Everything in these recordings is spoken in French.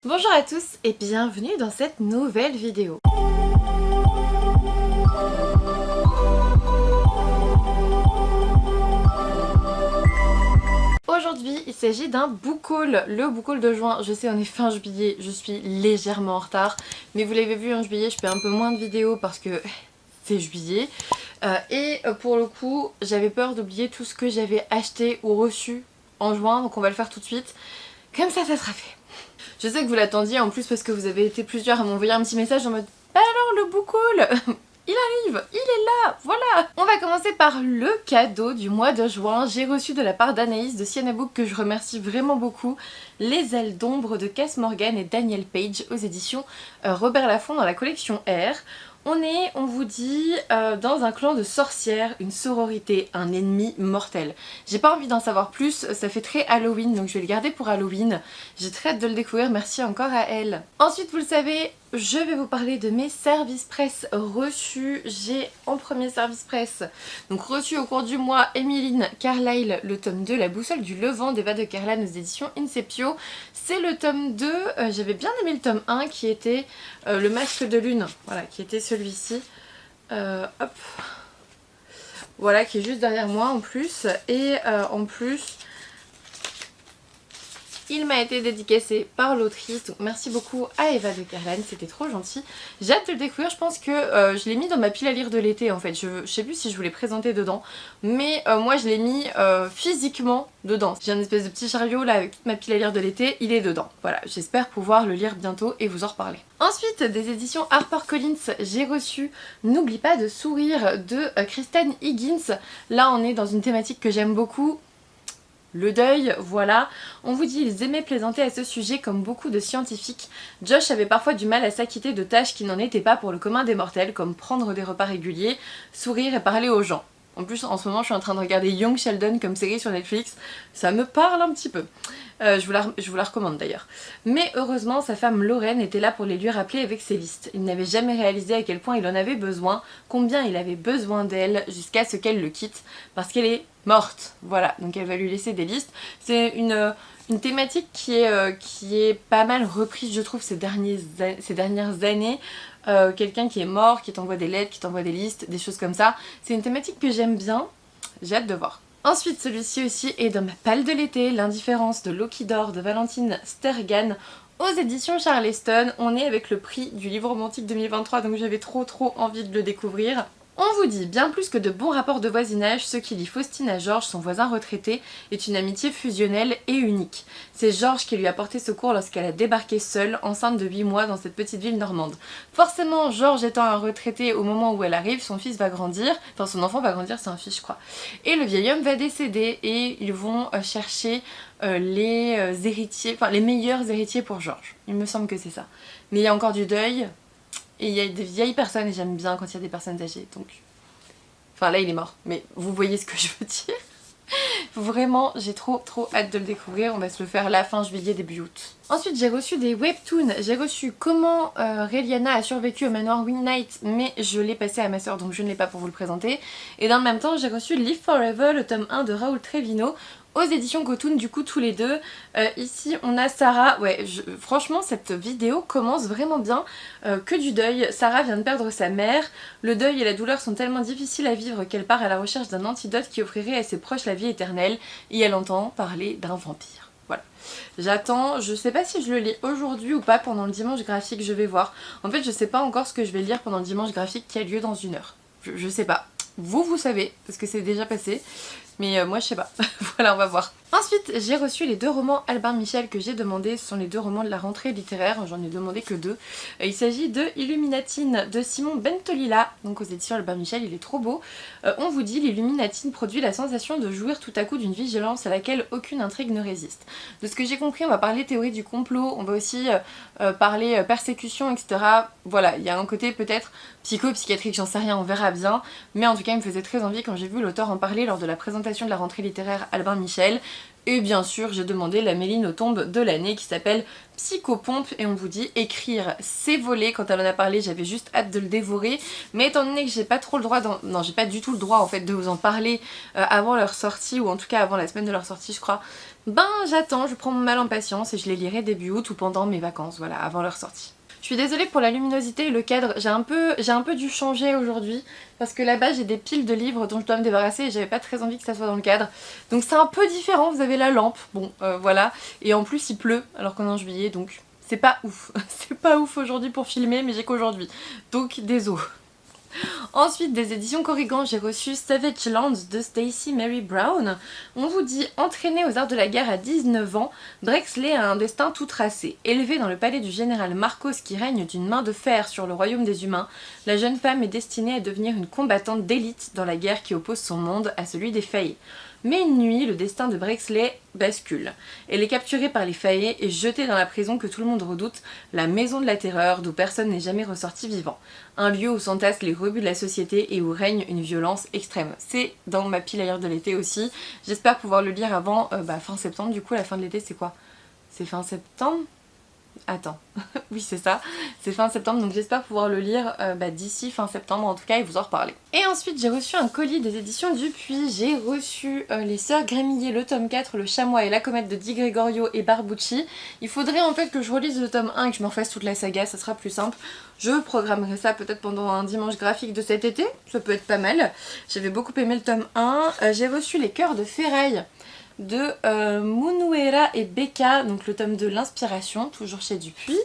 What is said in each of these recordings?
Bonjour à tous et bienvenue dans cette nouvelle vidéo. Aujourd'hui, il s'agit d'un book haul, le book haul de juin. Je sais, on est fin juillet, je suis légèrement en retard, mais vous l'avez vu, en juillet, je fais un peu moins de vidéos parce que c'est juillet. Et pour le coup, j'avais peur d'oublier tout ce que j'avais acheté ou reçu en juin, donc on va le faire tout de suite. Comme ça sera fait. Je sais que vous l'attendiez en plus parce que vous avez été plusieurs à m'envoyer un petit message en mode bah alors le book haul il arrive, il est là, voilà. On va commencer par le cadeau du mois de juin. J'ai reçu de la part d'Anaïs de Sienna Book, que je remercie vraiment beaucoup, Les ailes d'ombre de Cass Morgan et Daniel Page aux éditions Robert Laffont dans la collection R. On vous dit, dans un clan de sorcières, une sororité, un ennemi mortel. J'ai pas envie d'en savoir plus, ça fait très Halloween, donc je vais le garder pour Halloween. J'ai très hâte de le découvrir, merci encore à elle. Ensuite, vous le savez, je vais vous parler de mes services presse reçus. J'ai en premier service presse, donc reçu au cours du mois, Emmeline Carlyle, le tome 2, La boussole du Levant d'Eva de Carlan aux éditions Inceptio. C'est le tome 2, j'avais bien aimé le tome 1 qui était le masque de lune, voilà, qui était celui-ci. Hop. Voilà, qui est juste derrière moi en plus. Et en plus, il m'a été dédicacé par l'autrice, donc merci beaucoup à Eva de Carlan, c'était trop gentil. J'ai hâte de le découvrir, je pense que je l'ai mis dans ma pile à lire de l'été en fait. Je sais plus si je vous l'ai présenté dedans, mais moi je l'ai mis physiquement dedans. J'ai un espèce de petit chariot là avec toute ma pile à lire de l'été, il est dedans. Voilà, j'espère pouvoir le lire bientôt et vous en reparler. Ensuite, des éditions HarperCollins, j'ai reçu N'oublie pas de sourire de Kristen Higgins. Là on est dans une thématique que j'aime beaucoup. Le deuil, voilà. On vous dit, ils aimaient plaisanter à ce sujet comme beaucoup de scientifiques. Josh avait parfois du mal à s'acquitter de tâches qui n'en étaient pas pour le commun des mortels, comme prendre des repas réguliers, sourire et parler aux gens. En plus, en ce moment, je suis en train de regarder Young Sheldon comme série sur Netflix. Ça me parle un petit peu. Je vous la recommande d'ailleurs. Mais heureusement, sa femme Lorraine était là pour les lui rappeler avec ses listes. Il n'avait jamais réalisé à quel point il en avait besoin, combien il avait besoin d'elle, jusqu'à ce qu'elle le quitte, parce qu'elle est morte. Voilà, donc elle va lui laisser des listes. C'est une thématique qui est pas mal reprise, je trouve, ces dernières années. Quelqu'un qui est mort, qui t'envoie des lettres, qui t'envoie des listes, des choses comme ça. C'est une thématique que j'aime bien, j'ai hâte de voir. Ensuite, celui-ci aussi est dans ma palle de l'été, L'indifférence de Loki d'or de Valentine Stergan aux éditions Charleston. On est avec le prix du livre romantique 2023, donc j'avais trop envie de le découvrir. On vous dit, bien plus que de bons rapports de voisinage, ce qui lie Faustine à Georges, son voisin retraité, est une amitié fusionnelle et unique. C'est Georges qui lui a porté secours lorsqu'elle a débarqué seule, enceinte de 8 mois, dans cette petite ville normande. Forcément, Georges étant un retraité au moment où elle arrive, son fils va grandir, enfin son enfant va grandir, c'est un fils je crois. Et le vieil homme va décéder et ils vont chercher les héritiers, enfin les meilleurs héritiers pour Georges. Il me semble que c'est ça. Mais il y a encore du deuil. Et il y a des vieilles personnes et j'aime bien quand il y a des personnes âgées, donc... Enfin là il est mort, mais vous voyez ce que je veux dire. Vraiment, j'ai trop hâte de le découvrir, on va se le faire la fin juillet, début août. Ensuite j'ai reçu des webtoons, j'ai reçu Comment Reliana a survécu au manoir Winnight, mais je l'ai passé à ma soeur donc je ne l'ai pas pour vous le présenter. Et dans le même temps j'ai reçu Live Forever, le tome 1 de Raoul Trevino, aux éditions Cotoon, du coup tous les deux. Ici on a Sarah, ouais franchement cette vidéo commence vraiment bien, que du deuil. Sarah vient de perdre sa mère, le deuil et la douleur sont tellement difficiles à vivre qu'elle part à la recherche d'un antidote qui offrirait à ses proches la vie éternelle, et elle entend parler d'un vampire. Voilà. J'attends, je sais pas si je le lis aujourd'hui ou pas pendant le dimanche graphique, je vais voir. En fait je sais pas encore ce que je vais lire pendant le dimanche graphique qui a lieu dans 1 heure. Je sais pas. Vous savez, parce que c'est déjà passé. Mais moi je sais pas, voilà on va voir. Ensuite j'ai reçu les 2 romans Albin Michel que j'ai demandé, ce sont les 2 romans de la rentrée littéraire, j'en ai demandé que 2. Il s'agit de Illuminatine de Simon Bentolila, donc aux éditions Albin Michel, il est trop beau. On vous dit, l'Illuminatine produit la sensation de jouir tout à coup d'une vigilance à laquelle aucune intrigue ne résiste. De ce que j'ai compris, on va parler théorie du complot, on va aussi parler persécution, etc. Voilà, il y a un côté peut-être psycho-psychiatrique, j'en sais rien, on verra bien. Mais en tout cas il me faisait très envie quand j'ai vu l'auteur en parler lors de la présentation de la rentrée littéraire Albin Michel. Et bien sûr j'ai demandé la Méline aux tombes de l'année qui s'appelle Psychopompe, et on vous dit écrire c'est voler. Quand elle en a parlé j'avais juste hâte de le dévorer, mais étant donné que j'ai pas trop le droit non j'ai pas du tout le droit en fait de vous en parler avant leur sortie, ou en tout cas avant la semaine de leur sortie je crois, Ben j'attends, je prends mon mal en patience et je les lirai début août ou pendant mes vacances, voilà, avant leur sortie. Je suis désolée pour la luminosité et le cadre, j'ai un peu dû changer aujourd'hui parce que là-bas j'ai des piles de livres dont je dois me débarrasser et j'avais pas très envie que ça soit dans le cadre. Donc c'est un peu différent, vous avez la lampe, bon voilà, et en plus il pleut alors qu'on est en juillet donc c'est pas ouf. C'est pas ouf aujourd'hui pour filmer mais j'ai qu'aujourd'hui, donc désolé. Ensuite, des éditions Corrigan, j'ai reçu Savage Lands de Stacey Mary Brown. On vous dit, entraînée aux arts de la guerre à 19 ans, Drexley a un destin tout tracé. Élevée dans le palais du général Marcos qui règne d'une main de fer sur le royaume des humains, la jeune femme est destinée à devenir une combattante d'élite dans la guerre qui oppose son monde à celui des Fae. Mais une nuit, le destin de Drexley bascule. Elle est capturée par les Fae et jetée dans la prison que tout le monde redoute, la maison de la terreur d'où personne n'est jamais ressorti vivant. Un lieu où s'entassent les rebuts de la société et où règne une violence extrême. C'est dans ma pile à lire de l'été aussi. J'espère pouvoir le lire avant fin septembre. Du coup, la fin de l'été, c'est quoi? C'est fin septembre? Attends, oui c'est ça, c'est fin septembre donc j'espère pouvoir le lire d'ici fin septembre en tout cas et vous en reparler. Et ensuite j'ai reçu un colis des éditions Dupuis, j'ai reçu les Sœurs Grémillet, le tome 4, le Chamois et la Comète de Di Gregorio et Barbucci. Il faudrait en fait que je relise le tome 1 et que je me refasse toute la saga, ça sera plus simple. Je programmerai ça peut-être pendant un dimanche graphique de cet été, ça peut être pas mal. J'avais beaucoup aimé le tome 1, j'ai reçu les Cœurs de Ferraille de Munuera et Becca, donc le tome de l'inspiration, toujours chez Dupuis.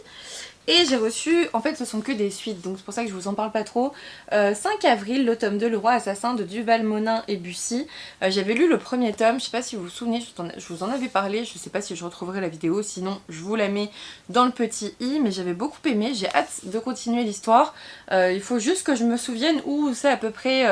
Et j'ai reçu, en fait ce sont que des suites, donc c'est pour ça que je vous en parle pas trop. 5 avril, le tome 2, Le Roi Assassin de Duval, Monin et Bussy. J'avais lu le premier tome, je sais pas si vous vous souvenez, je vous en avais parlé, je sais pas si je retrouverai la vidéo, sinon je vous la mets dans le petit i, mais j'avais beaucoup aimé, j'ai hâte de continuer l'histoire. Il faut juste que je me souvienne où c'est à peu près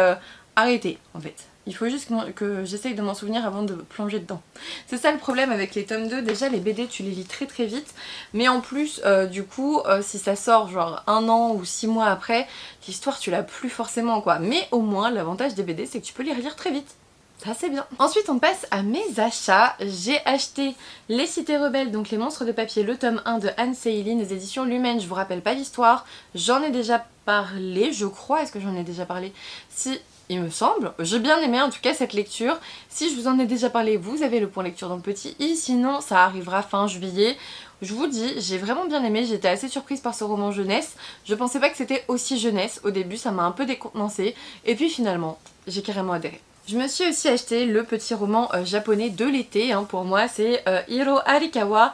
arrêté en fait. Il faut juste que j'essaye de m'en souvenir avant de plonger dedans. C'est ça le problème avec les tomes 2, déjà les BD tu les lis très très vite, mais en plus du coup si ça sort genre 1 an ou 6 mois après, l'histoire tu l'as plus forcément quoi. Mais au moins l'avantage des BD c'est que tu peux les relire très vite. Ça c'est bien. Ensuite on passe à mes achats. J'ai acheté Les Cités Rebelles, donc Les Monstres de Papier, le tome 1 de Anne Seyline, des éditions Lumen. Je vous rappelle pas l'histoire, j'en ai déjà parlé, je crois, est-ce que j'en ai déjà parlé? Si, il me semble. J'ai bien aimé en tout cas cette lecture. Si je vous en ai déjà parlé, vous avez le point lecture dans le petit i, sinon ça arrivera fin juillet. Je vous dis, j'ai vraiment bien aimé, j'étais assez surprise par ce roman jeunesse. Je pensais pas que c'était aussi jeunesse, au début ça m'a un peu décontenancée, et puis finalement, j'ai carrément adhéré. Je me suis aussi acheté le petit roman japonais de l'été, hein, pour moi c'est Hiro Arikawa,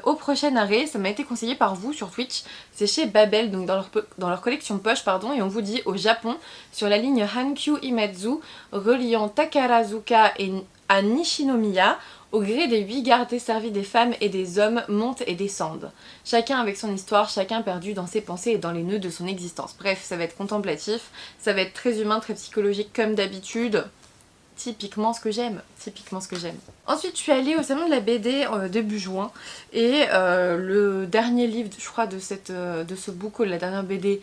Au prochain arrêt, ça m'a été conseillé par vous sur Twitch, c'est chez Babel, donc dans leur collection poche pardon, et on vous dit au Japon, sur la ligne Hankyu Imazu, reliant Takarazuka à Nishinomiya, au gré des 8 gardes desservis des femmes et des hommes montent et descendent. Chacun avec son histoire, chacun perdu dans ses pensées et dans les nœuds de son existence. Bref, ça va être contemplatif, ça va être très humain, très psychologique comme d'habitude. Typiquement ce que j'aime, typiquement ce que j'aime. Ensuite je suis allée au salon de la BD début juin et le dernier livre je crois de ce book haul, la dernière BD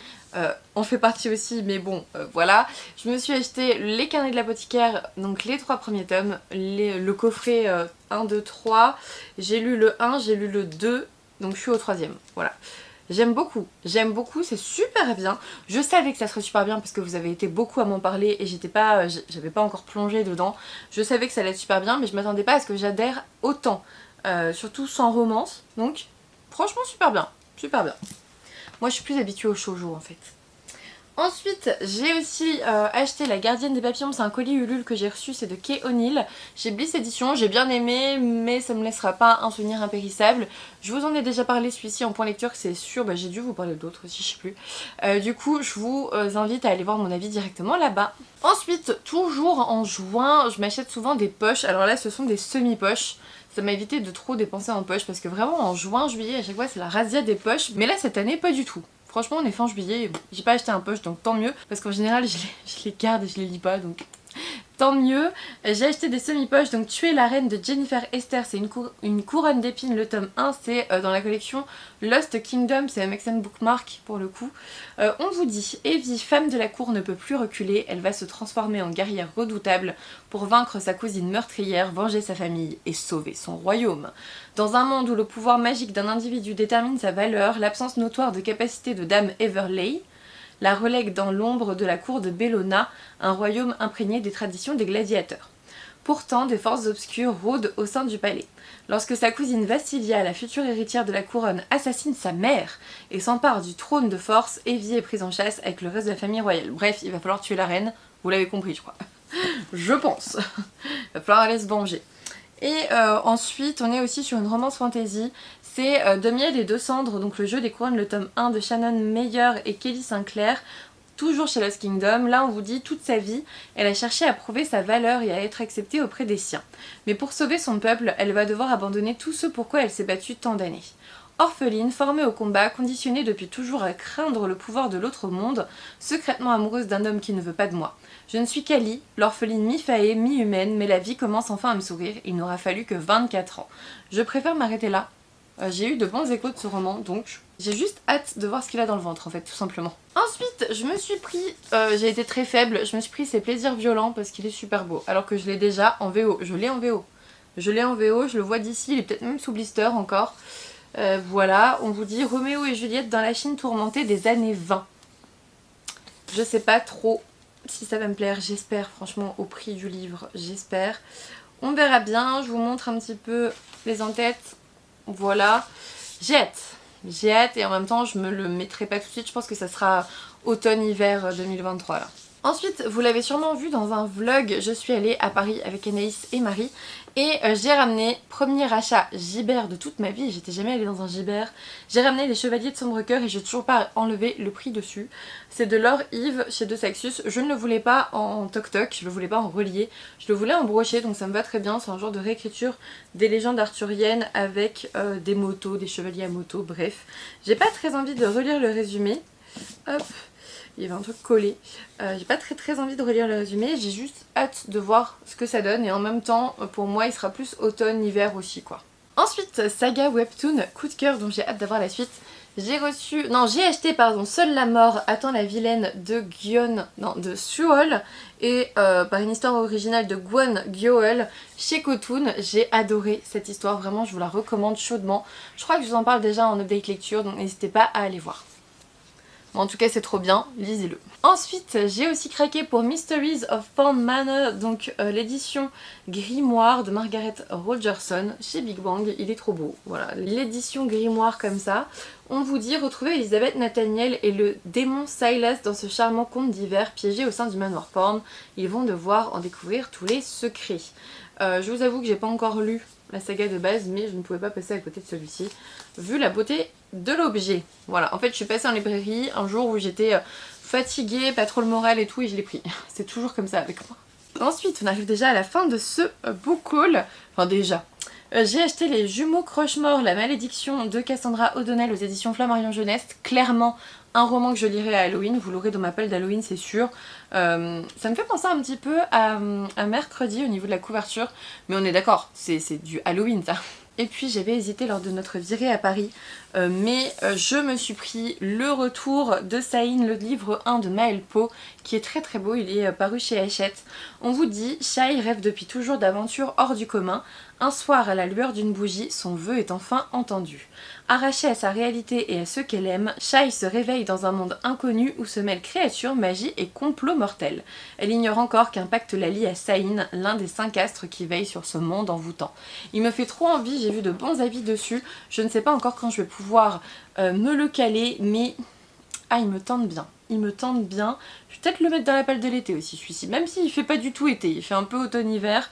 en fait partie aussi, mais bon voilà. Je me suis acheté Les Carnets de l'apothicaire, donc les 3 premiers tomes, le coffret 1, 2, 3, j'ai lu le 1, j'ai lu le 2, donc je suis au 3e, voilà. J'aime beaucoup, c'est super bien. Je savais que ça serait super bien parce que vous avez été beaucoup à m'en parler et j'avais pas encore plongé dedans. Je savais que ça allait être super bien mais je m'attendais pas à ce que j'adhère autant. Surtout sans romance, donc franchement super bien, super bien. Moi je suis plus habituée au shoujo en fait. Ensuite, j'ai aussi acheté La Gardienne des Papillons, c'est un colis Ulule que j'ai reçu, c'est de Kay O'Neill. Chez Bliss Edition, j'ai bien aimé, mais ça me laissera pas un souvenir impérissable. Je vous en ai déjà parlé celui-ci en point lecture, c'est sûr, j'ai dû vous parler d'autres aussi, je sais plus. Du coup, je vous invite à aller voir mon avis directement là-bas. Ensuite, toujours en juin, je m'achète souvent des poches, alors là ce sont des semi-poches. Ça m'a évité de trop dépenser en poche parce que vraiment en juin, juillet, à chaque fois c'est la razzia des poches. Mais là cette année, pas du tout. Franchement on est fin juillet, j'ai pas acheté un poche donc tant mieux parce qu'en général je les garde et je les lis pas donc tant mieux. J'ai acheté des semi-poches, donc Tuer la reine de Jennifer Esther, c'est une couronne d'épines, le tome 1, c'est dans la collection Lost Kingdom, c'est un Maxen Bookmark pour le coup. On vous dit, Evie, femme de la cour, ne peut plus reculer, elle va se transformer en guerrière redoutable pour vaincre sa cousine meurtrière, venger sa famille et sauver son royaume. Dans un monde où le pouvoir magique d'un individu détermine sa valeur, l'absence notoire de capacité de Dame Everley la relègue dans l'ombre de la cour de Bellona, un royaume imprégné des traditions des gladiateurs. Pourtant, des forces obscures rôdent au sein du palais. Lorsque sa cousine Vassilia, la future héritière de la couronne, assassine sa mère et s'empare du trône de force, Evie est prise en chasse avec le reste de la famille royale. Bref, il va falloir tuer la reine, vous l'avez compris je crois. Je pense. Il va falloir aller se venger. Et ensuite, on est aussi sur une romance fantasy. C'est De miel et de cendres, donc le jeu des couronnes, le tome 1 de Shannon Meyer et Kelly Sinclair. Toujours chez Lost Kingdom, là on vous dit toute sa vie, elle a cherché à prouver sa valeur et à être acceptée auprès des siens. Mais pour sauver son peuple, elle va devoir abandonner tout ce pourquoi elle s'est battue tant d'années. Orpheline, formée au combat, conditionnée depuis toujours à craindre le pouvoir de l'autre monde, secrètement amoureuse d'un homme qui ne veut pas de moi. Je ne suis qu'Ali, l'orpheline mi-faée, mi-humaine, mais la vie commence enfin à me sourire, il n'aura fallu que 24 ans. Je préfère m'arrêter là. J'ai eu de bons échos de ce roman, donc j'ai juste hâte de voir ce qu'il a dans le ventre en fait, tout simplement. Ensuite, je me suis pris, j'ai été très faible, je me suis pris Ses plaisirs violents parce qu'il est super beau, alors que je l'ai déjà en VO, je l'ai en VO. Je l'ai en VO, je le vois d'ici, il est peut-être même sous blister encore. Voilà, on vous dit Roméo et Juliette dans la Chine tourmentée des années 20. Je sais pas trop si ça va me plaire, j'espère franchement au prix du livre, j'espère. On verra bien, je vous montre un petit peu les en-têtes. Voilà, j'ai hâte et en même temps je me le mettrai pas tout de suite, je pense que ça sera automne-hiver 2023 là. Ensuite, vous l'avez sûrement vu dans un vlog, je suis allée à Paris avec Anaïs et Marie et j'ai ramené, premier achat Gibert de toute ma vie, j'étais jamais allée dans un Gibert, j'ai ramené les Chevaliers de Sombre Cœur et j'ai toujours pas enlevé le prix dessus. C'est de Laure Yves chez De Saxus, je ne le voulais pas en toc-toc, je le voulais pas en relié, je le voulais en brochet donc ça me va très bien, c'est un genre de réécriture des légendes arthuriennes avec des motos, des chevaliers à moto, bref. J'ai pas très envie de relire le résumé, hop. Il y avait un truc collé. J'ai pas très envie de relire le résumé, j'ai juste hâte de voir ce que ça donne et en même temps pour moi il sera plus automne-hiver aussi quoi. Ensuite, saga webtoon, coup de cœur dont j'ai hâte d'avoir la suite. J'ai acheté Seule la mort attend la vilaine de de Suol et par une histoire originale de Gwon Gyoel chez Kotun. J'ai adoré cette histoire, vraiment je vous la recommande chaudement. Je crois que je vous en parle déjà en update lecture donc n'hésitez pas à aller voir. En tout cas c'est trop bien, lisez-le. Ensuite j'ai aussi craqué pour Mysteries of Thorn Manor, donc l'édition Grimoire de Margaret Rogerson chez Big Bang, il est trop beau. Voilà, l'édition Grimoire comme ça. On vous dit retrouver Elisabeth Nathaniel et le démon Silas dans ce charmant conte d'hiver piégé au sein du manoir Thorn. Ils vont devoir en découvrir tous les secrets. Je vous avoue que j'ai pas encore lu la saga de base mais je ne pouvais pas passer à côté de celui-ci vu la beauté de l'objet. Voilà, en fait je suis passée en librairie un jour où j'étais fatiguée, pas trop le moral et tout et je l'ai pris. C'est toujours comme ça avec moi. Ensuite on arrive déjà à la fin de ce book haul, enfin déjà. J'ai acheté les Jumeaux Croche-Mort, la malédiction de Cassandra O'Donnell aux éditions Flammarion Jeunesse. Clairement un roman que je lirai à Halloween, vous l'aurez dans ma pelle d'Halloween c'est sûr. Ça me fait penser un petit peu à Mercredi au niveau de la couverture, mais on est d'accord, c'est du Halloween ça. Et puis j'avais hésité lors de notre virée à Paris, mais je me suis pris Le Retour de Saïn, le livre 1 de Maël Pau, qui est très beau, il est paru chez Hachette. On vous dit, Shai rêve depuis toujours d'aventures hors du commun. Un soir, à la lueur d'une bougie, son vœu est enfin entendu. Arrachée à sa réalité et à ceux qu'elle aime, Shai se réveille dans un monde inconnu où se mêlent créatures, magie et complots mortels. Elle ignore encore qu'un pacte la lie à Saïn, l'un des 5 astres qui veillent sur ce monde envoûtant. Il me fait trop envie, j'ai vu de bons avis dessus, je ne sais pas encore quand je vais pouvoir me le caler, mais ah il me tente bien. Il me tente bien. Je vais peut-être le mettre dans la palle de l'été aussi celui-ci, même s'il fait pas du tout été, il fait un peu automne-hiver.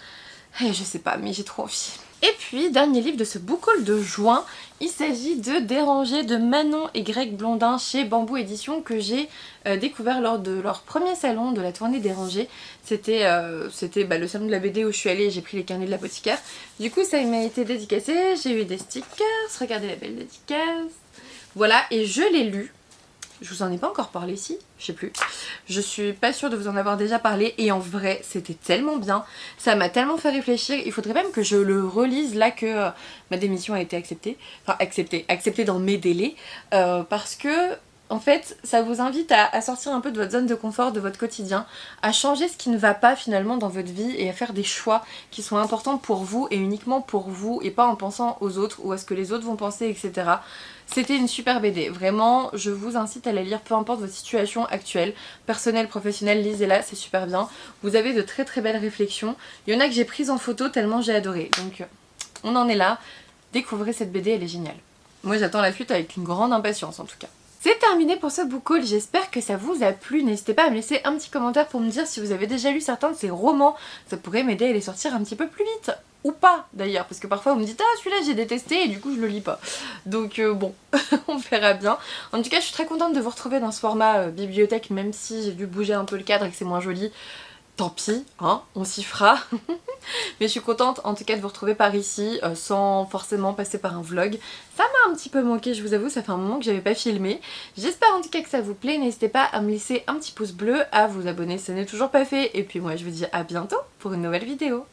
Et je sais pas, mais j'ai trop envie. Et puis, dernier livre de ce book haul de juin, il s'agit de Déranger de Manon et Greg Blondin chez Bambou Édition que j'ai découvert lors de leur premier salon de la tournée Déranger. C'était le salon de la BD où je suis allée et j'ai pris les carnets de l'apothicaire. Du coup, ça m'a été dédicacé, j'ai eu des stickers, regardez la belle dédicace. Voilà, et je l'ai lu. Je vous en ai pas encore parlé ici, je sais plus. Je suis pas sûre de vous en avoir déjà parlé et en vrai c'était tellement bien. Ça m'a tellement fait réfléchir. Il faudrait même que je le relise là que ma démission a été acceptée. Enfin acceptée dans mes délais. Parce que En fait, ça vous invite à sortir un peu de votre zone de confort, de votre quotidien, à changer ce qui ne va pas finalement dans votre vie et à faire des choix qui sont importants pour vous et uniquement pour vous et pas en pensant aux autres ou à ce que les autres vont penser, etc. C'était une super BD, vraiment je vous incite à la lire peu importe votre situation actuelle, personnelle, professionnelle, lisez-la, c'est super bien. Vous avez de très très belles réflexions, il y en a que j'ai prises en photo tellement j'ai adoré, donc on en est là, découvrez cette BD, elle est géniale. Moi j'attends la suite avec une grande impatience en tout cas. C'est terminé pour ce book haul, j'espère que ça vous a plu, n'hésitez pas à me laisser un petit commentaire pour me dire si vous avez déjà lu certains de ces romans, ça pourrait m'aider à les sortir un petit peu plus vite, ou pas d'ailleurs, parce que parfois vous me dites ah celui-là j'ai détesté et du coup je le lis pas, donc bon, on verra bien. En tout cas je suis très contente de vous retrouver dans ce format bibliothèque, même si j'ai dû bouger un peu le cadre et que c'est moins joli. Tant pis, hein, on s'y fera. Mais je suis contente en tout cas de vous retrouver par ici, sans forcément passer par un vlog. Ça m'a un petit peu manqué, je vous avoue, ça fait un moment que j'avais pas filmé. J'espère en tout cas que ça vous plaît, n'hésitez pas à me laisser un petit pouce bleu, à vous abonner si ce n'est toujours pas fait. Et puis moi je vous dis à bientôt pour une nouvelle vidéo.